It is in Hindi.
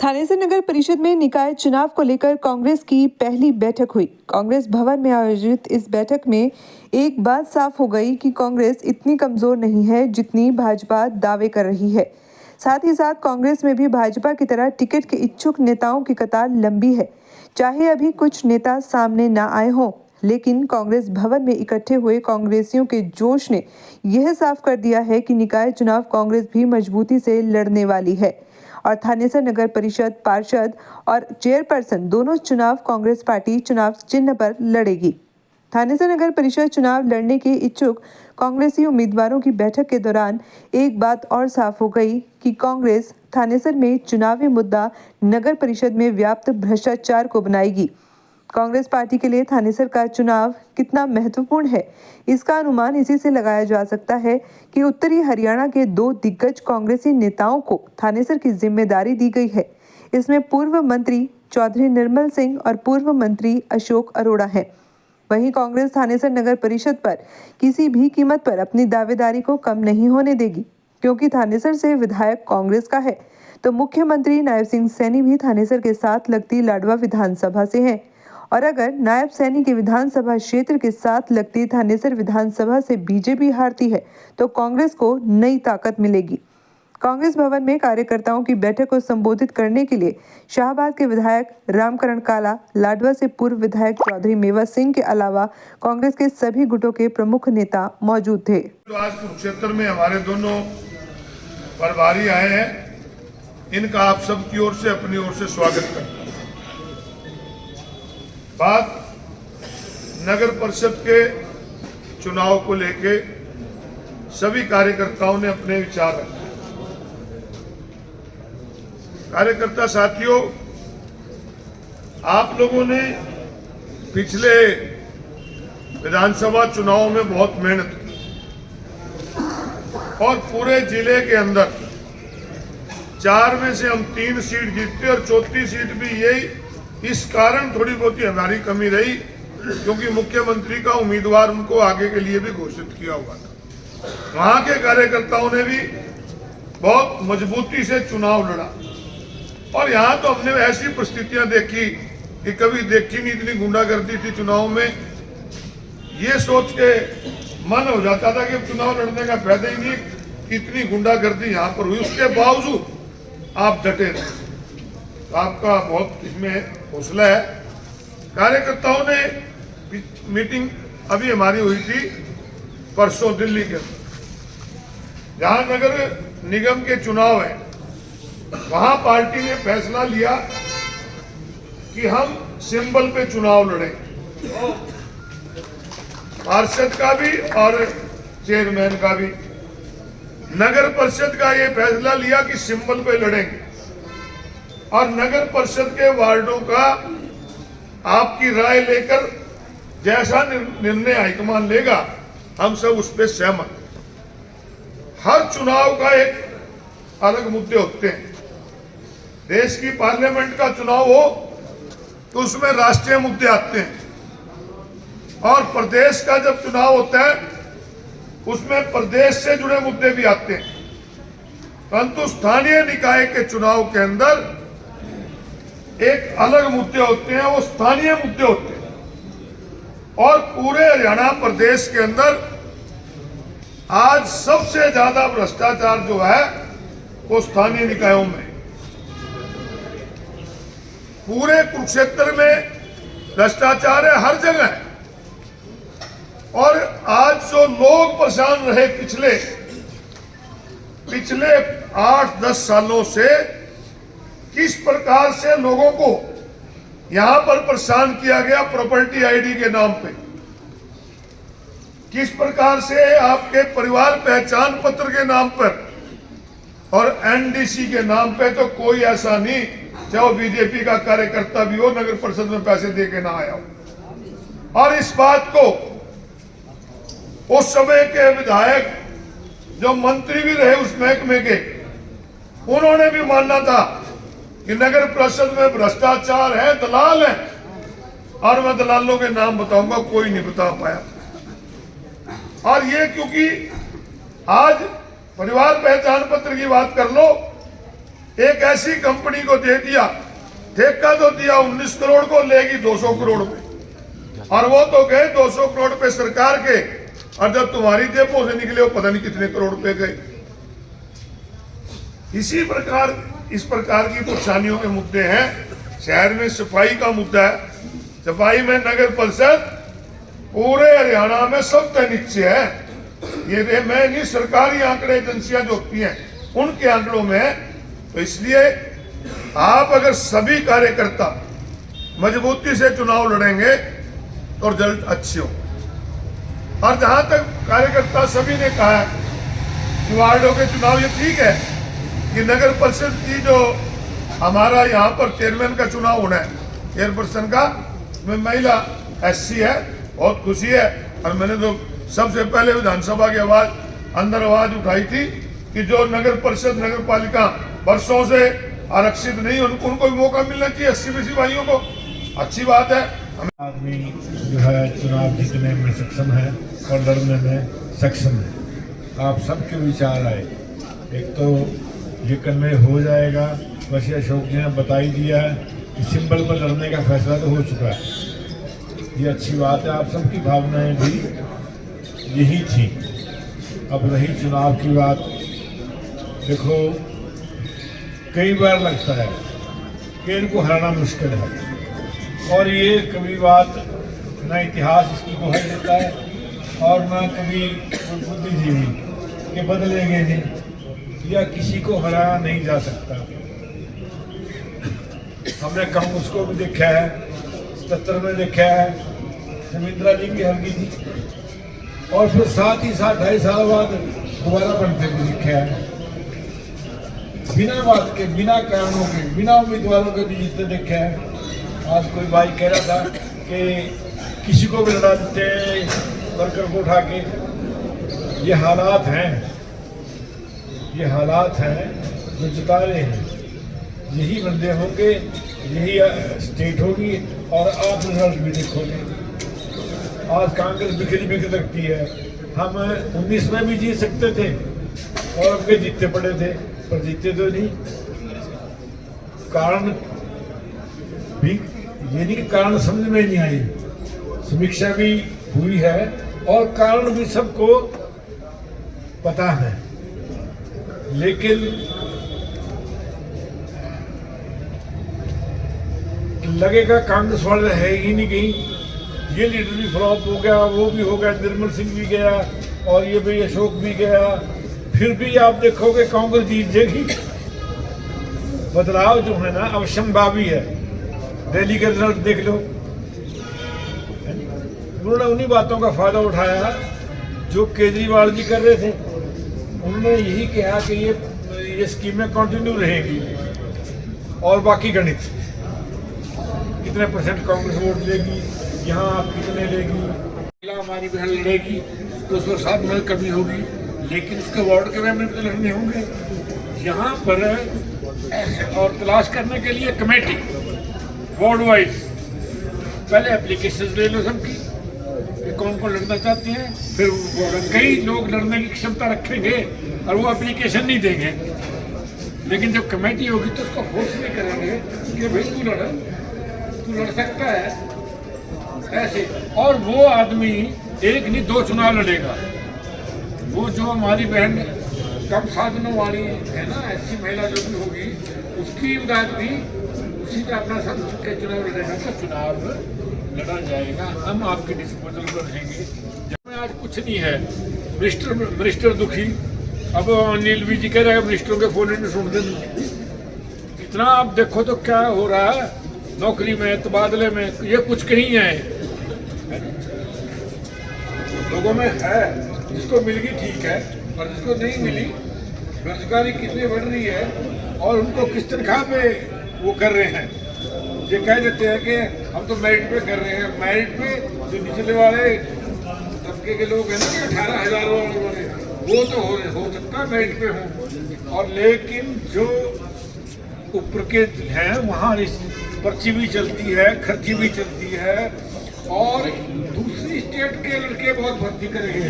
थानेसर नगर परिषद में निकाय चुनाव को लेकर कांग्रेस की पहली बैठक हुई। कांग्रेस भवन में आयोजित इस बैठक में एक बात साफ हो गई कि कांग्रेस इतनी कमजोर नहीं है जितनी भाजपा दावे कर रही है। साथ ही साथ कांग्रेस में भी भाजपा की तरह टिकट के इच्छुक नेताओं की कतार लंबी है। चाहे अभी कुछ नेता सामने न आए हों, लेकिन कांग्रेस भवन में इकट्ठे हुए कांग्रेसियों के जोश ने यह साफ कर दिया है कि निकाय चुनाव कांग्रेस भी मजबूती से लड़ने वाली है और थानेसर नगर परिषद पार्षद और चेयरपर्सन दोनों चुनाव कांग्रेस पार्टी चुनाव चिन्ह पर लड़ेगी। थानेसर नगर परिषद चुनाव लड़ने के इच्छुक कांग्रेसी उम्मीदवारों की बैठक के दौरान एक बात और साफ हो गई कि कांग्रेस थानेसर में चुनावी मुद्दा नगर परिषद में व्याप्त भ्रष्टाचार को बनाएगी। कांग्रेस पार्टी के लिए थानेसर का चुनाव कितना महत्वपूर्ण है, इसका अनुमान इसी से लगाया जा सकता है कि उत्तरी हरियाणा के दो दिग्गज कांग्रेसी नेताओं को थानेसर की जिम्मेदारी दी गई है। इसमें पूर्व मंत्री चौधरी निर्मल सिंह और पूर्व मंत्री अशोक अरोड़ा हैं। वहीं कांग्रेस थानेसर नगर परिषद पर किसी भी कीमत पर अपनी दावेदारी को कम नहीं होने देगी, क्योंकि थानेसर से विधायक कांग्रेस का है तो मुख्यमंत्री नायब सिंह सैनी भी थानेसर के साथ लगती लाडवा विधानसभा से हैं। और अगर नायब सैनी के विधानसभा क्षेत्र के साथ लगती थानेसर विधानसभा से बीजेपी हारती है तो कांग्रेस को नई ताकत मिलेगी। कांग्रेस भवन में कार्यकर्ताओं की बैठक को संबोधित करने के लिए शाहबाद के विधायक रामकरण काला, लाडवा से पूर्व विधायक चौधरी मेवा सिंह के अलावा कांग्रेस के सभी गुटों के प्रमुख नेता मौजूद थे। तो आज कुरुक्षेत्र में हमारे दोनों प्रभारी आए हैं, इनका आप सबकी ओर से अपनी ओर से स्वागत करते हैं। बात नगर परिषद के चुनाव को लेके सभी कार्यकर्ताओं ने अपने विचार रखे। कार्यकर्ता साथियों, आप लोगों ने पिछले विधानसभा चुनाव में बहुत मेहनत की और पूरे जिले के अंदर 4 में से हम 3 सीट जीतते और चौथी सीट भी यही इस कारण थोड़ी बहुत ही हमारी कमी रही, क्योंकि मुख्यमंत्री का उम्मीदवार उनको आगे के लिए भी घोषित किया हुआ था। वहां के कार्यकर्ताओं ने भी बहुत मजबूती से चुनाव लड़ा और यहाँ तो हमने ऐसी परिस्थितियां देखी कि कभी देखी नहीं इतनी गुंडागर्दी थी चुनाव में। ये सोच के मन हो जाता था कि चुनाव लड़ने का फायदा ही नहीं, इतनी गुंडागर्दी यहाँ पर हुई, उसके बावजूद आप डटे रहे। आपका बहुत इसमें हौसला है। कार्यकर्ताओं ने मीटिंग अभी हमारी हुई थी परसों दिल्ली के अंदर, जहां नगर निगम के चुनाव है, वहां पार्टी ने फैसला लिया कि हम सिंबल पे चुनाव लड़ेंगे, पार्षद का भी और चेयरमैन का भी। नगर परिषद का ये फैसला लिया कि सिंबल पे लड़ेंगे और नगर परिषद के वार्डों का आपकी राय लेकर जैसा निर्णय हाईकमान लेगा हम सब उस पर सहमत। हर चुनाव का एक अलग मुद्दे होते हैं। देश की पार्लियामेंट का चुनाव हो तो उसमें राष्ट्रीय मुद्दे आते हैं और प्रदेश का जब चुनाव होता है उसमें प्रदेश से जुड़े मुद्दे भी आते हैं, परंतु स्थानीय निकाय के चुनाव के अंदर एक अलग मुद्दे होते हैं, वो स्थानीय मुद्दे होते हैं। और पूरे हरियाणा प्रदेश के अंदर आज सबसे ज्यादा भ्रष्टाचार जो है वो स्थानीय निकायों में। पूरे कुरुक्षेत्र में भ्रष्टाचार है, हर जगह है। और आज जो लोग परेशान रहे पिछले 8-10 सालों से, किस प्रकार से लोगों को यहां पर परेशान किया गया प्रॉपर्टी आईडी के नाम पे, किस प्रकार से आपके परिवार पहचान पत्र के नाम पर और एनडीसी के नाम पे, तो कोई ऐसा नहीं चाहे वो बीजेपी का कार्यकर्ता भी हो नगर परिषद में पैसे दे के ना आया हो। और इस बात को उस समय के विधायक जो मंत्री भी रहे उस महकमे के, उन्होंने भी मानना था कि नगर परिषद में भ्रष्टाचार है, दलाल है। और मैं दलालों के नाम बताऊंगा, कोई नहीं बता पाया। और ये क्योंकि आज परिवार पहचान पत्र की बात कर लो एक ऐसी कंपनी को दे दिया, ठेका तो दिया 19 करोड़ को, लेगी 200 करोड़ पे, और वो तो गए 200 करोड़ पे सरकार के, और जब तुम्हारी जेबों से निकले वो पता नहीं कितने करोड़ पे गए। इसी प्रकार इस प्रकार की परेशानियों के मुद्दे हैं। शहर में सफाई का मुद्दा है, सफाई में नगर परिषद पूरे हरियाणा में सबसे नीचे है। ये मैं नहीं, सरकारी आंकड़े एजेंसियां जो होती हैं उनके आंकड़ों में है। तो इसलिए आप अगर सभी कार्यकर्ता मजबूती से चुनाव लड़ेंगे तो रिजल्ट अच्छे हो। और जहां तक कार्यकर्ता सभी ने कहा है कि वार्डों के चुनाव, ये ठीक है कि नगर परिषद की जो हमारा यहाँ पर चेयरमैन का चुनाव होना है, चेयरपर्सन का, में महिला एससी है, बहुत खुशी है। और मैंने तो सबसे पहले विधानसभा की अंदर आवाज उठाई थी कि जो नगर परिषद नगर पालिका वर्षों से आरक्षित नहीं, उनको भी मौका मिलना चाहिए, 80-20 भाइयों को। अच्छी बात है। आदमी जो है चुनाव जीतने में सक्षम है और लड़ने में सक्षम है। आप सबके विचार आए, एक तो ये कन्वे हो जाएगा, वैसे अशोक जी ने बता ही दिया है कि सिंबल पर लड़ने का फैसला तो हो चुका है। ये अच्छी बात है, आप सबकी भावनाएं भी यही थी। अब रही चुनाव की बात, देखो कई बार लगता है कि इनको हराना मुश्किल है, और ये कभी बात न इतिहास इसकी गुहाई देता है और न कभी बुद्धिजीवी के बदलेंगे नहीं या किसी को हराया नहीं जा सकता। हमने कांग्रेस को भी देखा है, 77 में देखा है, सुमित्रा जी की हल्की थी, और फिर साथ ही साथ 2.5 साल बाद दोबारा बनते हुए देखा है। बिना बात के, बिना कारणों के, बिना उम्मीदवारों के भी जीतते देखा है। आज कोई भाई कह रहा था कि किसी को भी लड़ा देते हैं वर्कर को उठा के। ये हालात हैं, ये हालात हैं जो जिता रहे हैं। यही बंदे होंगे, यही स्टेट होगी, और आप रिजल्ट भी देखोगे। आज कांग्रेस बिखरी बिखरी लगती है। हम 19 में भी जीत सकते थे और अब के जीतते पड़े थे, पर जीते तो नहीं। कारण भी ये नहीं कि कारण समझ में नहीं आई, समीक्षा भी हुई है और कारण भी सबको पता है, लेकिन लगेगा कांग्रेस वाले है ही नहीं कहीं। ये लीडर भी फ्लॉप हो गया, वो भी हो गया, निर्मल सिंह भी गया और ये भी अशोक भी गया। फिर भी आप देखोगे कांग्रेस जीत जाएगी। बदलाव जो है ना अवश्यंभावी है। दिल्ली के रिजल्ट देख लो, उन्होंने उन्हीं बातों का फायदा उठाया जो केजरीवाल जी कर रहे थे। उन्होंने यही कहा कि ये स्कीमें कंटिन्यू रहेंगी और बाकी गणित, कितने परसेंट कांग्रेस वोट लेगी, यहाँ आप कितने लेगी, हमारी बहन लड़ेगी तो उसमें 7 में कमी होगी, लेकिन उसके वार्ड के मेंबर तो लड़ने होंगे यहाँ पर। और तलाश करने के लिए कमेटी वार्ड वाइज पहले एप्लीकेशन ले लो सबकी कि कौन कौन लड़ना चाहते हैं। फिर कई लोग लड़ने की क्षमता रखेंगे और वो एप्लीकेशन नहीं देंगे, लेकिन जब कमेटी होगी तो उसको फोर्स नहीं करेंगे कि भाई तू लड़ सकता है ऐसे। और वो आदमी एक नहीं 2 चुनाव लड़ेगा। वो जो हमारी बहन कम साधनों वाली है ना, ऐसी महिला जो भी होगी, उसकी बात भी उसी का अपना सब के चुनाव लड़ेगा। सब चुनाव लड़ा जाएगा, हम आपके डिस्पोजल पर रहेंगे। जब आज कुछ नहीं है, मिनिस्टर दुखी। अब अनिल भी जी कह रहे हैं मिनिस्टरों के फोन नहीं सुन दें। इतना आप देखो तो क्या हो रहा है नौकरी में, तबादले में, ये कुछ कहीं है लोगों में है। जिसको मिल गई ठीक है, और जिसको नहीं मिली, बेरोजगारी कितनी बढ़ रही है और उनको किस तनख्वाह पे वो कर रहे हैं। ये कह देते हैं कि हम तो मेरिट पे कर रहे हैं। मेरिट पे जो निचले वाले तबके के लोग हैं ना, 18,000 वाले, वो तो हो सकता है मेरिट पे हों, और लेकिन जो ऊपर के हैं वहाँ पर्ची भी चलती है, खर्ची भी चलती है, और दूसरी स्टेट के लड़के बहुत भर्ती करेंगे।